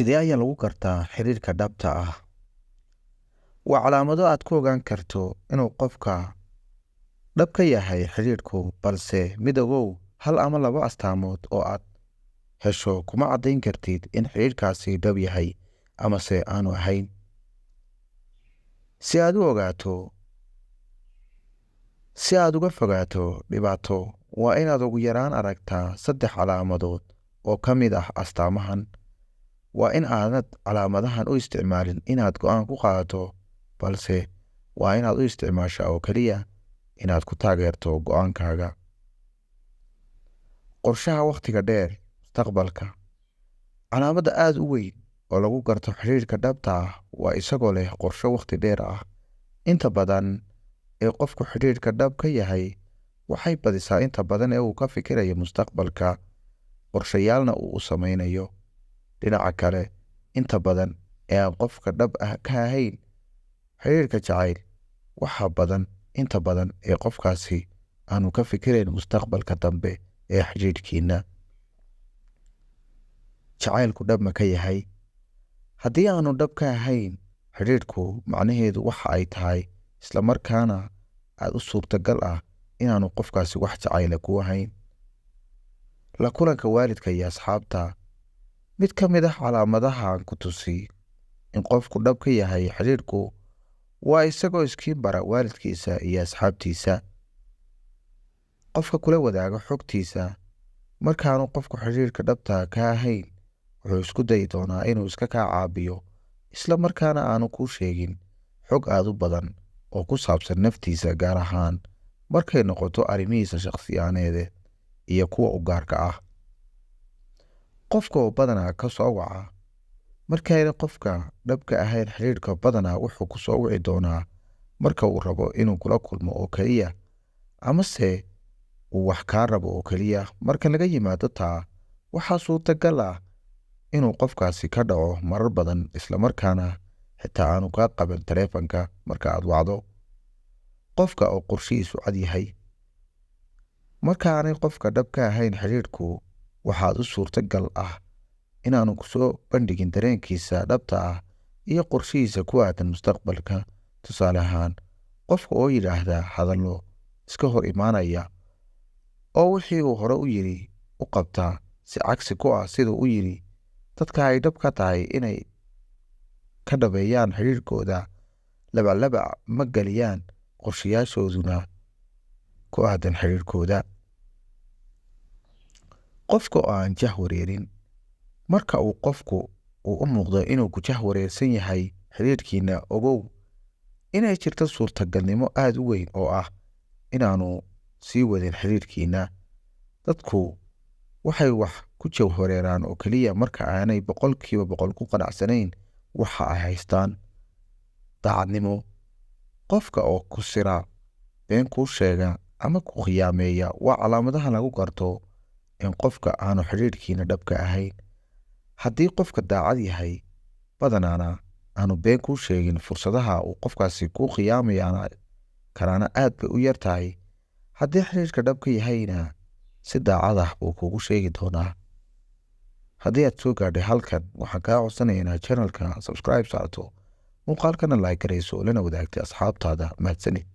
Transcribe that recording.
Sidee ayaa lagu gartaa xiriirka dhabta ah? Waa calaamado aad ku ogaan karto inuu qofka dhab ka yahay xiriirku, balse mid ogow, hal ama laba astaamood oo aad hesho kuma caddayn kartid in xiriirkaasi dhab yahay amase aanu ahayn. Si aad u ogaato, si aad uga fogaato dhibaato, waa inaad ugu yaraan aragtaa 3 calaamadood oo ka mid ah astaamahan. Waa in aanad calaamadahan u isticmaalin inaad go'aan ku qaadato, balse waa inaad u isticmaashaa oo keliya inaad ku taageerto go'aankaaga. Qorshaha wakhtiga dheer mustaqbalka. Calaamada aad u weyn oo lagu garto xiriirka dhabta ah waa isagoo leh qorshe wakhti dheer ah. Inta badan ee qofku xiriirka dhab ka yahay waxay badisaa inta badan ee uu ka fikirayo mustaqbalka, qorshayaalna uu u samaynayo. Dhinaca kale, inta badan ee aan qofka dhab ah ka ahayn xiriirka jacayl, waxa badan inta badan ee qofkaasi aanu ka fikirayn mustaqbalka dambe ee xiriirkiina. Jacaylku dhab ma ka yahay? Haddii aanu dhab ka ahayn xiriirku, macnaheedu waxa ay tahay isla markaana aad u suurtagal ah inaanu qofkaasi wax jacayla ku ahayn. La kulanka waalidka iyo asxaabta. Mid ka mid ah calaamadahan ku tusi in qofku dhab ka yahay xiriirku waa isagoo iskiin bara waalidkiisa iyo asxaabtiisa. Qofka kula wadaaga xogtiisa. Markaanu qofku xiriirka dhabta ka ahayn, wuxuu isku dayi doonaa inuu iska kaa caabiyo, isla markaana aanu kuu sheegin xog aad u badan oo ku saabsan naftiisa, gaar ahaan markay noqoto arrimihiisa shakhsiyaaneed iyo kuwa u gaarka ah. Qofka oo badanaa ka soo waca. Markayna qofka dhab ka ahayn xiriirka, badanaa wuxuu ku soo wici doonaa marka uu rabo inuu kula kulmo oo keliya, amase uu wax kaa rabo oo keliya. Marka laga yimaado taa, waxaa suurtagal ah inuu qofkaasi ka dhaco marar badan, isla markaana xitaa aanu kaa qaban taleefanka marka aad wacdo. Qofka oo qorshihiisu cad yahay. Marka aanay qofka dhab ka ahayn xiriirku, waxaad u suurtagal ah inaanu ku soo bandhigin dareenkiisa dhabta ah iyo qorshihiisa ku aadan mustaqbalka. Tusaale ahaan, qofka oo yidhaahda hadallo iska hor imaanaya oo wixii uu hore u yidhi u qabtaa si cagsi ku ah siduu u yidhi. Dadka ay dhab ka tahay inay ka dhabeeyaan xiriirkooda, labalabac ma geliyaan qorshayaashooduna ku aadan xiriirkooda. Qofka oo aan jah wareerin. Marka uu qofku u muuqdo inuu ku jah wareersan yahay xiriirkiina, ogow inay jirto suurtagalnimo aad u weyn oo ah inaanu sii wadin xiriirkiina. Dadku waxay wax ku jawhareeraan oo keliya marka aanay 100% ku qanacsanayn waxa ay haystaan. Daacadnimo. Qofka oo ku sira, been kuu sheega ama ku khiyaameeya waa calaamadaha lagu garto in qofka aanu xiriirkiina dhab ka ahayn. Haddii qofka daacad yahay, badanaana aanu been kuu sheegin, fursadaha uu qofkaasi kuu khiyaamayana karaana aad bay u yar tahay. Haddii xiriirka dhab ka yahayna, si daacad ah buu kuugu sheegi doonaa. Haddii aad soo gaadhay halkan, waxaan kaa codsanayaa inaad channelka subscribe saarto, muuqaalkana like garayso, lana wadaagtay asxaabtaada. Mahadsanid.